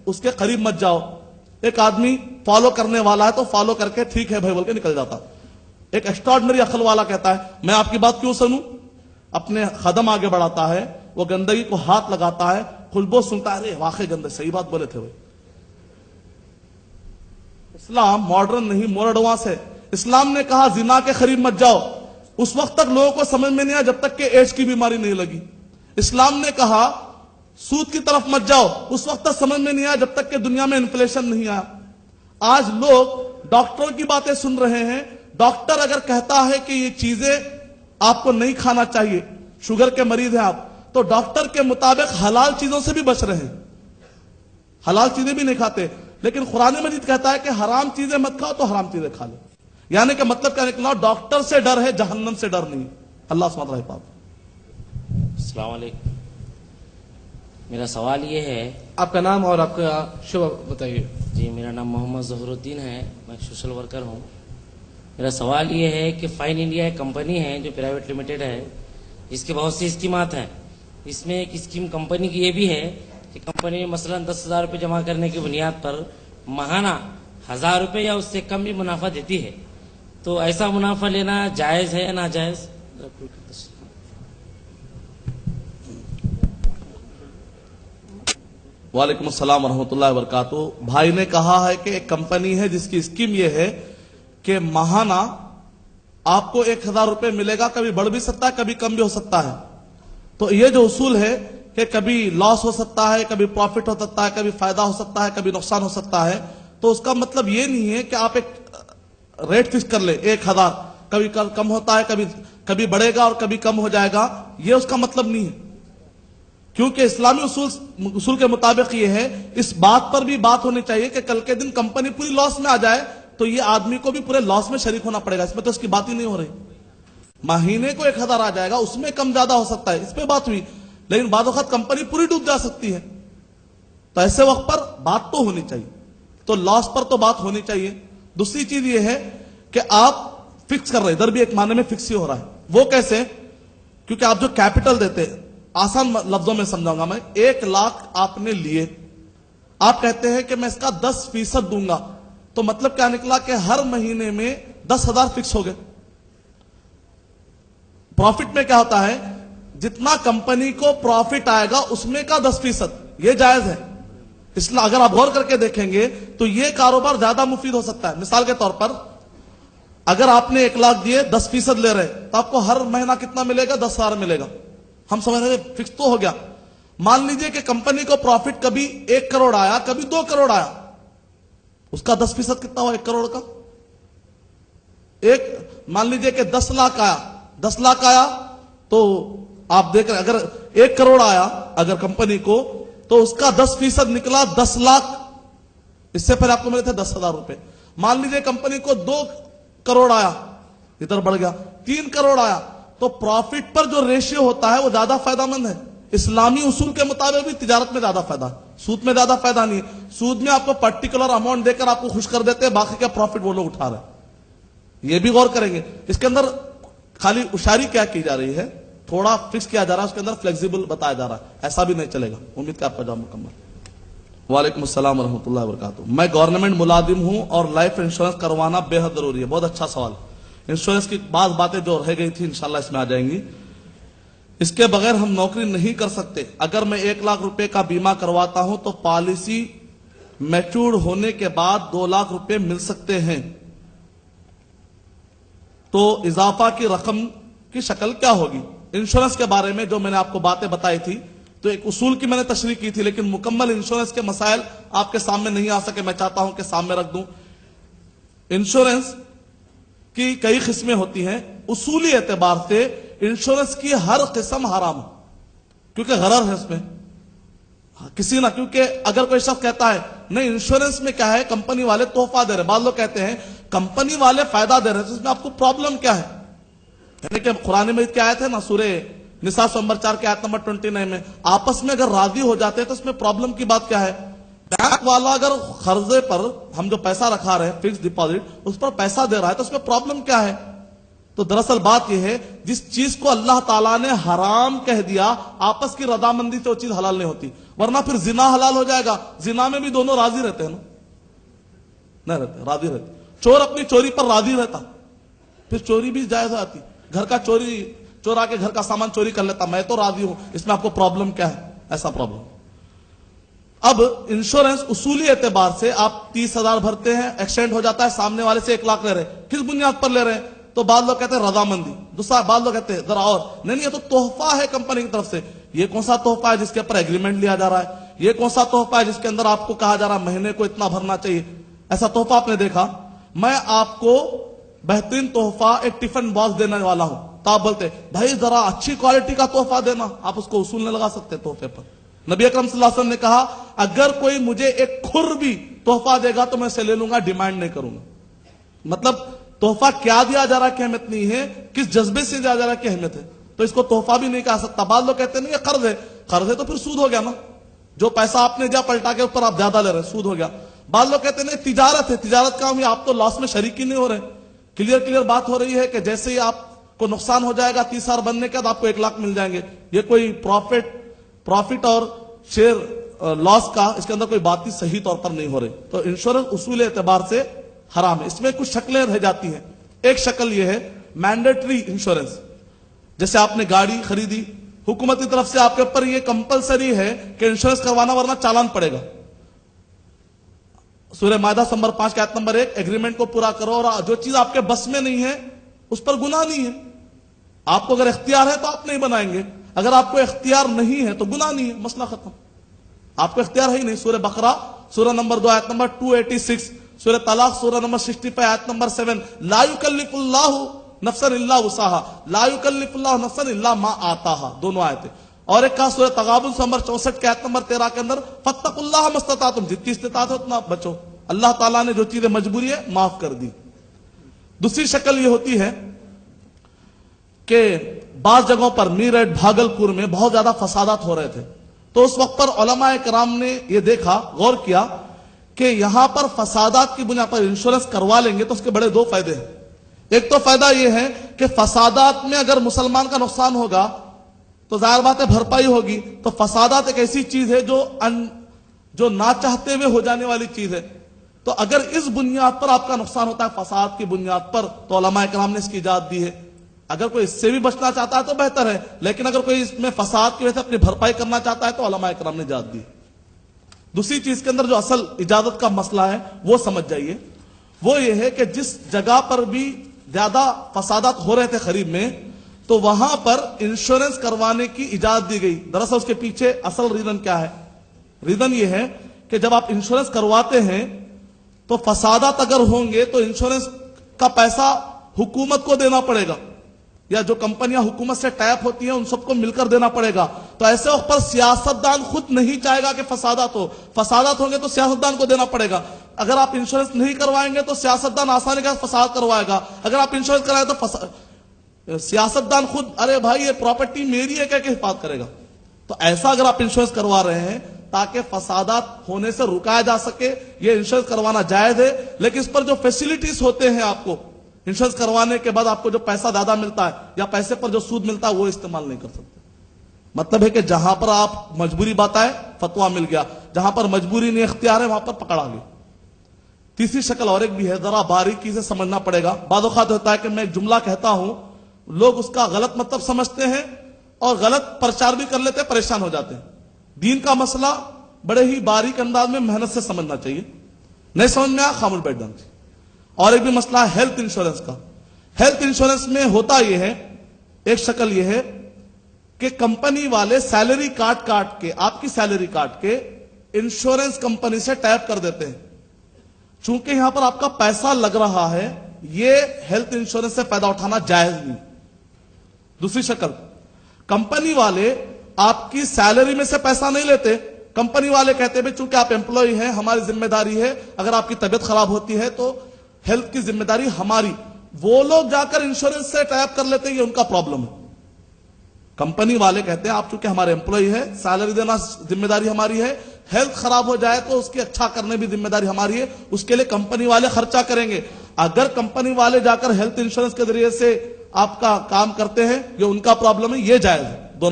اس کے قریب مت جاؤ. ایک آدمی فالو کرنے والا ہے تو فالو کر کے ٹھیک ہے بھائی بول کے نکل جاتا. ایک ایکسٹراڈنری عقل والا کہتا ہے میں آپ کی بات کیوں سنوں, اپنے قدم آگے بڑھاتا ہے, وہ گندگی کو ہاتھ لگاتا ہے, خوشبو سنتا ہے, ارے واقعی گندے, صحیح بات بولے تھے بھائی. اسلام ماڈرن نہیں مور ایڈوانس ہے. اسلام نے کہا زنا کے قریب مت جاؤ, اس وقت تک لوگوں کو سمجھ میں نہیں آیا جب تک کہ ایڈز کی بیماری نہیں لگی. اسلام نے کہا سود کی طرف مت جاؤ, اس وقت تک سمجھ میں نہیں آیا جب تک کہ دنیا میں انفلیشن نہیں آیا. آج لوگ ڈاکٹروں کی باتیں سن رہے ہیں. ڈاکٹر اگر کہتا ہے کہ یہ چیزیں آپ کو نہیں کھانا چاہیے, شوگر کے مریض ہیں آپ, تو ڈاکٹر کے مطابق حلال چیزوں سے بھی بچ رہے ہیں, حلال چیزیں بھی نہیں کھاتے. لیکن قرآن مجید کہتا ہے کہ حرام چیزیں مت کھاؤ تو حرام چیزیں کھا لو. یعنی کہ مطلب کیا نکلا, ڈاکٹر سے ڈر ہے, جہنم سے ڈر نہیں. اللہ سبحانہ وتعالی پاک. السلام علیکم. میرا سوال یہ ہے, آپ کا نام اور آپ کا شعبہ بتائیے. جی میرا نام محمد ظہر الدین ہے, میں سوشل ورکر ہوں. میرا سوال یہ ہے کہ فائن انڈیا ایک کمپنی ہے جو پرائیویٹ لمیٹڈ ہے, اس کے بہت سی اسکیمات ہیں. اس میں ایک اسکیم کمپنی کی یہ بھی ہے کہ کمپنی مثلا 10,000 روپے جمع کرنے کی بنیاد پر ماہانہ 1,000 روپے یا اس سے کم بھی منافع دیتی ہے. تو ایسا منافع لینا جائز ہے یا ناجائز؟ وعلیکم السلام ورحمۃ اللہ وبرکاتہ. بھائی نے کہا ہے کہ ایک کمپنی ہے جس کی اسکیم یہ ہے کہ ماہانہ آپ کو 1,000 روپے ملے گا, کبھی بڑھ بھی سکتا ہے کبھی کم بھی ہو سکتا ہے. تو یہ جو اصول ہے کہ کبھی لاس ہو سکتا ہے, کبھی پروفٹ ہو سکتا ہے, کبھی فائدہ ہو سکتا ہے, کبھی نقصان ہو سکتا ہے. تو اس کا مطلب یہ نہیں ہے کہ آپ ایک ریٹ فکس کر لیں 1,000, کبھی کم ہوتا ہے, کبھی بڑھے گا اور کبھی کم ہو جائے گا, یہ اس کا مطلب نہیں ہے. کیونکہ اسلامی اصول کے مطابق یہ ہے, اس بات پر بھی بات ہونی چاہیے کہ کل کے دن کمپنی پوری لاس میں آ جائے تو یہ آدمی کو بھی پورے لاس میں شریک ہونا پڑے گا. اس میں تو اس کی بات ہی نہیں ہو رہی. مہینے کو 1,000 آ جائے گا, اس میں کم زیادہ ہو سکتا ہے, اس پہ بات ہوئی. لیکن بعض وقت کمپنی پوری ڈوب جا سکتی ہے, تو ایسے وقت پر بات تو ہونی چاہیے. تو لاس پر تو بات ہونی چاہیے. دوسری چیز یہ ہے کہ آپ فکس کر رہے, ادھر بھی ایک معنی میں فکس ہی ہو رہا ہے. وہ کیسے؟ کیونکہ آپ جو کیپٹل دیتے, آسان لفظوں میں سمجھاؤں گا میں, 1,00,000 آپ نے لیے, آپ کہتے ہیں کہ میں اس کا 10% دوں گا, تو مطلب کیا نکلا کہ ہر مہینے میں 10,000 فکس ہو گئے. پروفٹ میں کیا ہوتا ہے, جتنا کمپنی کو پروفٹ آئے گا اس میں کا 10%, یہ جائز ہے. اس لیے اگر آپ غور کر کے دیکھیں گے تو یہ کاروبار زیادہ مفید ہو سکتا ہے. مثال کے طور پر اگر آپ نے 1,00,000 دیے, 10% لے رہے, تو آپ کو ہر مہینہ کتنا ملے گا, 10,000 ملے گا. ہم سمجھ رہے ہیں فکس تو ہو گیا. مان لیجئے کہ کمپنی کو پروفٹ کبھی 1 کروڑ آیا, کبھی 2 کروڑ آیا, اس کا 10% کتنا ہوا 1 کروڑ کا؟ مان لیجئے کہ 10 لاکھ آیا, 10 لاکھ آیا تو آپ دیکھ رہے, اگر 1 کروڑ آیا اگر کمپنی کو, تو اس کا 10% نکلا 10 لاکھ. اس سے پہلے آپ کو ملے تھے 10,000 روپے. مان لیجئے کمپنی کو 2 کروڑ آیا, ادھر بڑھ گیا 3 کروڑ آیا, تو پروفٹ پر جو ریشیو ہوتا ہے وہ زیادہ فائدہ مند ہے. اسلامی اصول کے مطابق بھی تجارت میں زیادہ فائدہ ہے, سود میں زیادہ فائدہ نہیں ہے. سود میں آپ کو پرٹیکولر اماؤنٹ دے کر آپ کو خوش کر دیتے ہیں, باقی کا پروفٹ وہ لوگ اٹھا رہے ہیں. یہ بھی غور کریں گے. اس کے اندر خالی اشاری کیا کی جا رہی ہے, تھوڑا فکس کیا جا رہا ہے, اس کے اندر فلیکسیبل بتایا جا رہا ہے. ایسا بھی نہیں چلے گا. امید کہ آپ کا جواب مکمل. وعلیکم السلام ورحمۃ اللہ وبرکاتہ. میں گورنمنٹ ملازم ہوں اور لائف انشورنس کروانا بے حد ضروری ہے. بہت اچھا سوال. انشورنس کی بعض باتیں جو رہ گئی تھی انشاءاللہ اس میں آ جائیں گی. اس کے بغیر ہم نوکری نہیں کر سکتے. اگر میں 1,00,000 روپے کا بیمہ کرواتا ہوں تو پالیسی میچور ہونے کے بعد 2,00,000 روپے مل سکتے ہیں, تو اضافہ کی رقم کی شکل کیا ہوگی؟ انشورنس کے بارے میں جو میں نے آپ کو باتیں بتائی تھی, تو ایک اصول کی میں نے تشریح کی تھی, لیکن مکمل انشورنس کے مسائل آپ کے سامنے نہیں آ سکے. میں چاہتا ہوں کہ سامنے رکھ دوں. انشورنس کی کئی قسمیں ہوتی ہیں. اصولی اعتبار سے انشورنس کی ہر قسم حرام ہے, کیونکہ غرر ہے اس میں کسی نہ, کیونکہ اگر کوئی شخص کہتا ہے نہیں انشورنس میں کیا ہے, کمپنی والے تحفہ دے رہے, بعض لوگ کہتے ہیں کمپنی والے فائدہ دے رہے ہیں, تو اس میں آپ کو پرابلم کیا ہے؟ یعنی کہ قرآن میں کیا آیت ہے نا, سورہ نساء نمبر 4 کے آیت نمبر 29 میں, آپس میں اگر راضی ہو جاتے ہیں تو اس میں پرابلم کی بات کیا ہے؟ بینک والا اگر قرضے پر ہم جو پیسہ رکھا رہے ہیں فکس ڈپازٹ, اس پر پیسہ دے رہا ہے تو اس میں پرابلم کیا ہے؟ تو دراصل بات یہ ہے جس چیز کو اللہ تعالیٰ نے حرام کہہ دیا آپس کی رضامندی سے وہ چیز حلال نہیں ہوتی، ورنہ پھر زنا حلال ہو جائے گا. زنا میں بھی دونوں راضی رہتے ہیں نا، نہیں رہتے، راضی رہتے. چور اپنی چوری پر راضی رہتا پھر چوری بھی جائز آتی. گھر کا چور آ کے گھر کا سامان چوری کر لیتا، میں تو راضی ہوں، اس میں آپ کو پرابلم کیا ہے؟ ایسا پرابلم. اب انشورنس اصولی اعتبار سے آپ 30,000 بھرتے ہیں، ایکسیڈنٹ ہو جاتا ہے، سامنے والے سے 1 لاکھ لے رہے ہیں، کس بنیاد پر لے رہے ہیں؟ تو بعض لوگ کہتے ہیں رضامندی، دوسرا بعض لوگ کہتے ہیں ذرا اور نہیں، یہ تو تحفہ ہے کمپنی کی طرف سے. یہ کون سا تحفہ ہے جس کے اوپر ایگریمنٹ لیا جا رہا ہے؟ یہ کون سا تحفہ ہے جس کے اندر آپ کو کہا جا رہا ہے مہینے کو اتنا بھرنا چاہیے؟ ایسا تحفہ آپ نے دیکھا؟ میں آپ کو بہترین تحفہ ایک ٹفن باکس دینے والا ہوں، تو آپ بولتے بھائی ذرا اچھی کوالٹی کا تحفہ دینا، آپ اس کو اصول نہیں لگا سکتے تحفے پر. نبی اکرم صلی اللہ علیہ وسلم نے کہا اگر کوئی مجھے ایک کھر بھی تحفہ دے گا تو میں اسے لے لوں گا، ڈیمانڈ نہیں کروں گا. مطلب تحفہ کیا دیا جا رہا ہے کی اہمیت نہیں ہے، کس جذبے سے دیا جا رہا ہے کی اہمیت ہے. تو اس کو تحفہ بھی نہیں کہا سکتا. بعض لوگ کہتے ہیں نہیں یہ قرض ہے، قرض ہے تو پھر سود ہو گیا نا، جو پیسہ آپ نے دیا پلٹا کے اوپر آپ زیادہ لے رہے ہیں، سود ہو گیا. بعض لوگ کہتے ہیں نہیں تجارت ہے، تجارت کا ہم آپ تو لاس میں شریک ہی نہیں ہو رہے. کلیئر بات ہو رہی ہے کہ جیسے ہی آپ کو نقصان ہو جائے گا 30,000 بننے کے بعد آپ کو 1 لاکھ مل جائیں گے. یہ کوئی پروفٹ اور شیئر لاس کا اس کے اندر کوئی بات ہی صحیح طور پر نہیں ہو رہی. تو انشورنس اصول اعتبار سے حرام ہے. اس میں کچھ شکلیں رہ جاتی ہیں. ایک شکل یہ ہے مینڈیٹری انشورنس. جیسے آپ نے گاڑی خریدی، حکومت کی طرف سے آپ کے اوپر یہ کمپلسری ہے کہ انشورنس کروانا ورنہ چالان پڑے گا. سورہ مائدہ نمبر 5 کی آیت نمبر 1، ایگریمنٹ کو پورا کرو اور جو چیز آپ کے بس میں نہیں ہے اس پر گناہ نہیں ہے. آپ کو اگر اختیار ہے تو آپ نہیں بنائیں گے، اگر آپ کو اختیار نہیں ہے تو گناہ نہیں ہے، مسئلہ ختم. آپ کو اختیار ہے ہی نہیں. سورہ بقرہ سورہ نمبر 2 آیت نمبر 286، سورہ طلاق سورہ نمبر 65 آیت نمبر 7، لا یکلف اللہ نفسا الا وسعها، لا یکلف اللہ نفسا الا ما آتاها، دونوں آیتیں. اور ایک کہا سورہ تغابن نمبر 64 کی آیت نمبر 13 کے اندر فاتقوا اللہ ما استطعتم، جتنی استطاعت ہے اتنا بچو. اللہ تعالیٰ نے جو چیزیں مجبوری ہے معاف کر دی. دوسری شکل یہ ہوتی ہے کہ بعض جگہوں پر میرٹھ بھاگلپور میں بہت زیادہ فسادات ہو رہے تھے، تو اس وقت پر علماء کرام نے یہ دیکھا، غور کیا کہ یہاں پر فسادات کی بنیاد پر انشورنس کروا لیں گے تو اس کے بڑے 2 فائدے ہیں. ایک تو فائدہ یہ ہے کہ فسادات میں اگر مسلمان کا نقصان ہوگا تو ظاہر بات ہے بھرپائی ہوگی. تو فسادات ایک ایسی چیز ہے جو نہ چاہتے ہوئے ہو جانے والی چیز ہے. تو اگر اس بنیاد پر آپ کا نقصان ہوتا ہے فساد کی بنیاد پر تو علماء کرام نے اس کی اجازت دی ہے. اگر کوئی اس سے بھی بچنا چاہتا ہے تو بہتر ہے، لیکن اگر کوئی اس میں فساد کی وجہ سے اپنی بھرپائی کرنا چاہتا ہے تو علماء کرام نے اجازت دی. دوسری چیز کے اندر جو اصل اجازت کا مسئلہ ہے وہ سمجھ جائیے، وہ یہ ہے کہ جس جگہ پر بھی زیادہ فسادات ہو رہے تھے قریب میں تو وہاں پر انشورنس کروانے کی اجازت دی گئی. دراصل اس کے پیچھے اصل ریزن کیا ہے؟ ریزن یہ ہے کہ جب آپ انشورنس کرواتے ہیں تو فسادات اگر ہوں گے تو انشورنس کا پیسہ حکومت کو دینا پڑے گا، یا جو کمپنیاں حکومت سے ٹائپ ہوتی ہیں ان سب کو مل کر دینا پڑے گا. تو ایسے وقت پر سیاستدان خود نہیں چاہے گا کہ فسادات ہو، فسادات ہوں گے تو سیاستدان کو دینا پڑے گا. اگر آپ انشورنس نہیں کروائیں گے تو سیاستدان آسانی کے ساتھ فساد کروائے گا. اگر آپ انشورنس کرائیں تو سیاستدان خود ارے بھائی یہ پراپرٹی میری ہے کہہ کے حفاظت کرے گا. تو ایسا اگر آپ انشورنس کروا رہے ہیں تاکہ فسادات ہونے سے رکایا جا سکے، یہ انشورنس کروانا جائز ہے. لیکن اس پر جو فیسلٹیز ہوتے ہیں آپ کو انشورنس کروانے کے بعد آپ کو جو پیسہ زیادہ ملتا ہے یا پیسے پر جو سود ملتا ہے وہ استعمال نہیں کر سکتے. مطلب ہے کہ جہاں پر آپ مجبوری بات آئے فتوا مل گیا، جہاں پر مجبوری نہیں اختیار ہے وہاں پر پکڑا گیا. تیسری شکل اور ایک بھی ہے، ذرا باریکی سے سمجھنا پڑے گا. بعض اوقات ہوتا ہے کہ میں ایک جملہ کہتا ہوں، لوگ اس کا غلط مطلب سمجھتے ہیں اور غلط پرچار بھی کر لیتے ہیں، پریشان ہو جاتے ہیں. دین کا مسئلہ بڑے ہی باریک انداز میں محنت سے سمجھنا چاہیے. نہیں سمجھ میں آیا خاموش بیٹھ جانا چاہیے. اور ایک بھی مسئلہ ہے ہیلتھ انشورنس کا. ہیلتھ انشورنس میں ہوتا یہ ہے، ایک شکل یہ ہے کہ کمپنی والے سیلری کاٹ کے آپ کی سیلری کاٹ کے انشورنس کمپنی سے ٹائپ کر دیتے ہیں. چونکہ یہاں پر آپ کا پیسہ لگ رہا ہے، یہ ہیلتھ انشورنس سے فائدہ اٹھانا جائز نہیں. دوسری شکل، کمپنی والے آپ کی سیلری میں سے پیسہ نہیں لیتے. کمپنی والے کہتے ہیں چونکہ آپ امپلائی ہیں ہماری ذمہ داری ہے، اگر آپ کی طبیعت خراب ہوتی ہے تو ہیلتھ کی ذمہ داری ہماری. وہ لوگ جا کر انشورنس سے ٹائپ کر لیتے ہیں، یہ ان کا پرابلم ہے. کمپنی والے کہتے ہیں آپ چونکہ ہمارے امپلائی ہے، سیلری دینا ذمہ داری ہماری ہے، ہیلتھ خراب ہو جائے تو اس کی اچھا کرنے بھی ذمہ داری ہماری ہے، اس کے لیے کمپنی والے خرچہ کریں گے. اگر کمپنی والے جا کر ہیلتھ انشورنس کے ذریعے سے آپ کا کام کرتے ہیں، یہ ان کا پرابلم ہے، یہ جائز ہے.